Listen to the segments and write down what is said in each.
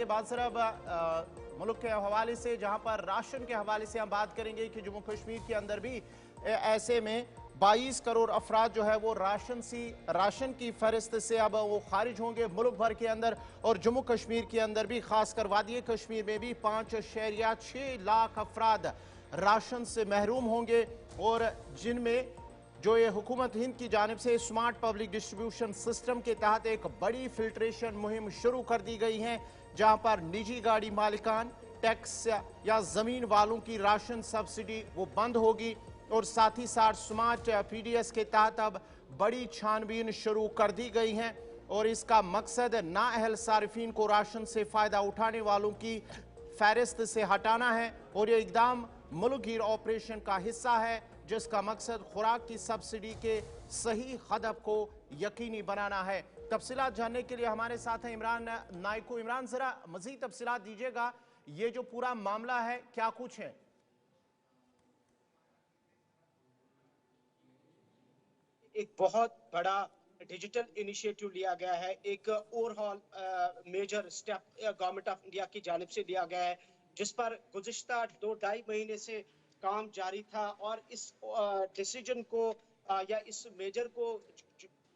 के बाद सर अब मुल्क के हवाले से, जहां पर राशन के हवाले से हम बात करेंगे कि जम्मू कश्मीर के अंदर भी ऐसे में 22 करोड़ अफराद जो है वो राशन की फहरिस्त से अब वो खारिज होंगे मुल्क भर के अंदर। और जम्मू कश्मीर के अंदर भी, खासकर वादी कश्मीर में भी 5.6 लाख अफराद राशन से महरूम होंगे। और जिनमें जो ये हुकूमत हिंद की जानिब से स्मार्ट पब्लिक डिस्ट्रीब्यूशन सिस्टम के तहत एक बड़ी फिल्ट्रेशन मुहिम शुरू कर दी गई है, जहां पर निजी गाड़ी मालिकान, टैक्स या जमीन वालों की राशन सब्सिडी वो बंद होगी। और साथ ही साथ स्मार्ट पीडीएस के तहत अब बड़ी छानबीन शुरू कर दी गई है। और इसका मकसद नाअहल सारिफिन को राशन से फायदा उठाने वालों की फहरिस्त से हटाना है। और ये इकदाम मुल्क गिर ऑपरेशन का हिस्सा है, जिसका मकसद खुराक की सब्सिडी के सही हदफ को यकीनी बनाना है। तफसीलात जानने के लिए हमारे साथ हैं इमरान नाइको। इमरान, जरा मजीद तफसीलात दीजिएगा, ये जो पूरा मामला है क्या कुछ है? एक बहुत बड़ा डिजिटल इनिशिएटिव लिया गया है, एक overall major step government of India की जानिब से लिया गया है, जिस पर गुज़िश्ता 2-2.5 महीने से काम जारी था। और इस डिसीजन को या इस मेजर को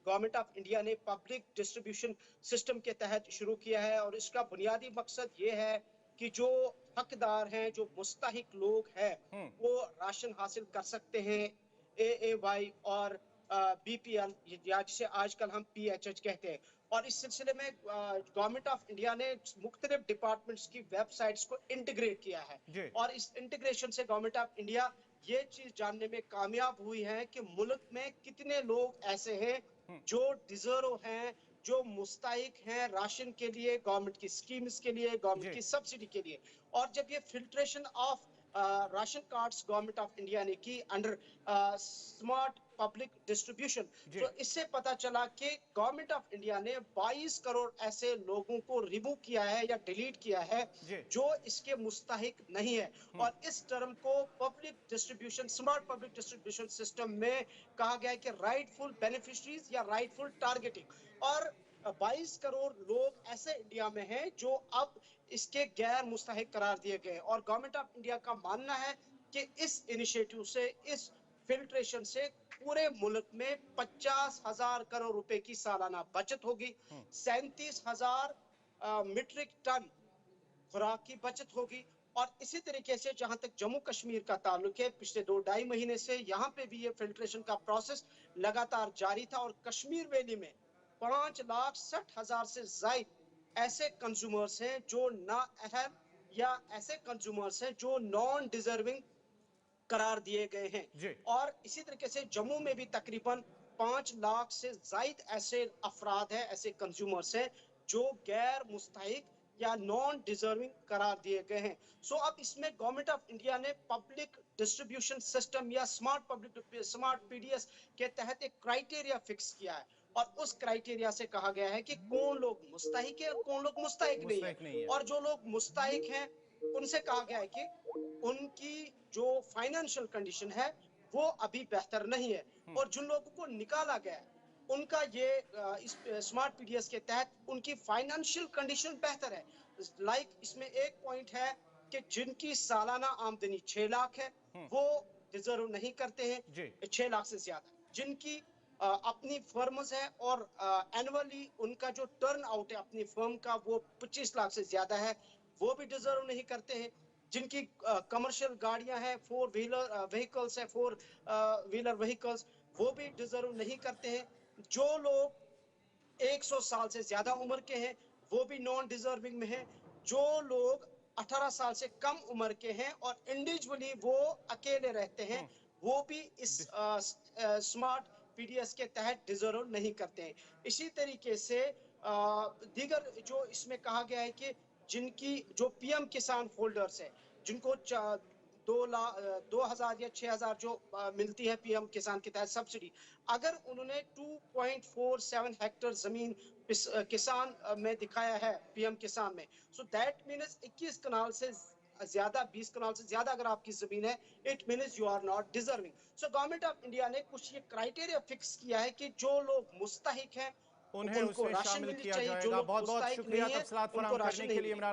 गवर्नमेंट ऑफ इंडिया ने पब्लिक डिस्ट्रीब्यूशन सिस्टम के तहत शुरू किया है। और इसका बुनियादी मकसद ये है कि जो हकदार हैं, जो मुस्तहिक लोग हैं, वो राशन हासिल कर सकते हैं। AAY और BPL, या जिसे आजकल हम PHH कहते हैं। और इस सिलसिले में गवर्नमेंट ऑफ इंडिया ने मुख्तलिफ डिपार्टमेंट्स की वेबसाइट्स को इंटीग्रेट किया है। और इस इंटीग्रेशन से गवर्नमेंट ऑफ इंडिया ये चीज जानने में कामयाब हुई है कि मुल्क में कितने लोग ऐसे हैं जो डिजर्व हैं, जो मुस्तहिक हैं राशन के लिए, गवर्नमेंट की स्कीम्स के लिए, गवर्नमेंट की सब्सिडी के लिए। और जब ये filtration of ration cards government of India ने की अंडर स्मार्ट पब्लिक डिस्ट्रीब्यूशन, तो इससे पता चला कि गवर्नमेंट ऑफ इंडिया ने 22 करोड़ ऐसे लोगों को रिमूव किया है या डिलीट किया है जो इसके मुस्तहिक नहीं है। और इस टर्म को public distribution, smart public distribution system में कहा गया है कि राइटफुल बेनिफिशरीज या राइटफुल टारगेटिंग। और 22 करोड़ लोग ऐसे इंडिया में हैं जो अब इसके गैर मुस्तहिक करार दिए गए। और गवर्नमेंट ऑफ इंडिया का मानना है कि इस इनिशिएटिव से, इस फिल्ट्रेशन से पूरे मुल्क में 50,000 करोड़ रुपए की सालाना बचत होगी, 37,000 मीट्रिक टन खुराक की बचत होगी। और इसी तरीके से जहां तक जम्मू कश्मीर का ताल्लुक है, पिछले 2-2.5 महीने से यहाँ पे भी ये फिल्ट्रेशन का प्रोसेस लगातार जारी था। और कश्मीर वैली में 5,60,000 से ज्यादा ऐसे कंज्यूमर्स हैं जो ना अहल, या ऐसे कंज्यूमर्स हैं जो नॉन डिजर्विंग करार दिए गए हैं। और इसी तरीके से जम्मू में भी तकरीबन 5 लाख से ज्यादा ऐसे अफराद हैं, ऐसे कंज्यूमर्स हैं जो गैर मुस्तहिक या नॉन डिजर्विंग करार दिए गए हैं। सो अब इसमें गवर्नमेंट ऑफ इंडिया ने पब्लिक डिस्ट्रीब्यूशन सिस्टम या स्मार्ट PDS के तहत एक क्राइटेरिया फिक्स किया है। और उस क्राइटेरिया से कहा गया है कि कौन लोग मुस्तहिक है और कौन लोग मुस्तहिक नहीं है। और जो लोग मुस्तहिक हैं उनसे कहा गया है कि उनकी जो फाइनेंशियल कंडीशन है वो अभी बेहतर नहीं है। और जिन लोगों को निकाला गया है उनका ये इस स्मार्ट PDS के तहत उनकी फाइनेंशियल कंडीशन बेहतर है। इसमें एक पॉइंट है कि जिनकी सालाना आमदनी 6 लाख है वो डिजर्व नहीं करते हैं 6 लाख से ज्यादा। जिनकी अपनी फर्म्स है और एनुअली उनका जो टर्न आउट है अपनी फर्म का वो 25 लाख से ज्यादा है, वो भी डिजर्व नहीं करते हैं। जिनकी कमर्शियल गाड़ियां हैं, 4 व्हीलर व्हीकल्स है, 4 व्हीलर व्हीकल्स, वो भी डिजर्व नहीं करते हैं। जो लोग 100 साल से ज्यादा उम्र के हैं वो भी नॉन डिजर्विंग में हैं। जो लोग 18 साल से कम उम्र के हैं और इंडिविजुअली वो अकेले रहते हैं, वो भी इस स्मार्ट PDS के तहत डिजर्व नहीं करते हैं। इसी तरीके से दीगर जो इसमें कहा गया है कि जिनकी जो PM किसान होल्डर्स है, जिनको 2,00,000 या 6,000 जो मिलती है PM किसान के तहत सब्सिडी, अगर उन्होंने 2.47 हेक्टेयर जमीन किसान में दिखाया है PM किसान में, सो दैट मीन्स 21 कनाल से ज्यादा, 20 कनाल से ज्यादा अगर आपकी जमीन है, it means you are not deserving. So government of India ने कुछ ये क्राइटेरिया फिक्स किया है कि जो लोग मुस्तहिक हैं उन्हें उनको उसमें राशन शामिल मिलनी किया चाहिए। जो जाएगा। लोग बहुत बहुत मुस्तहिक शुक्रिया नहीं है, तफसीलात उनको फराहम राशन करने के नहीं लिए मिलेगा। इमरान।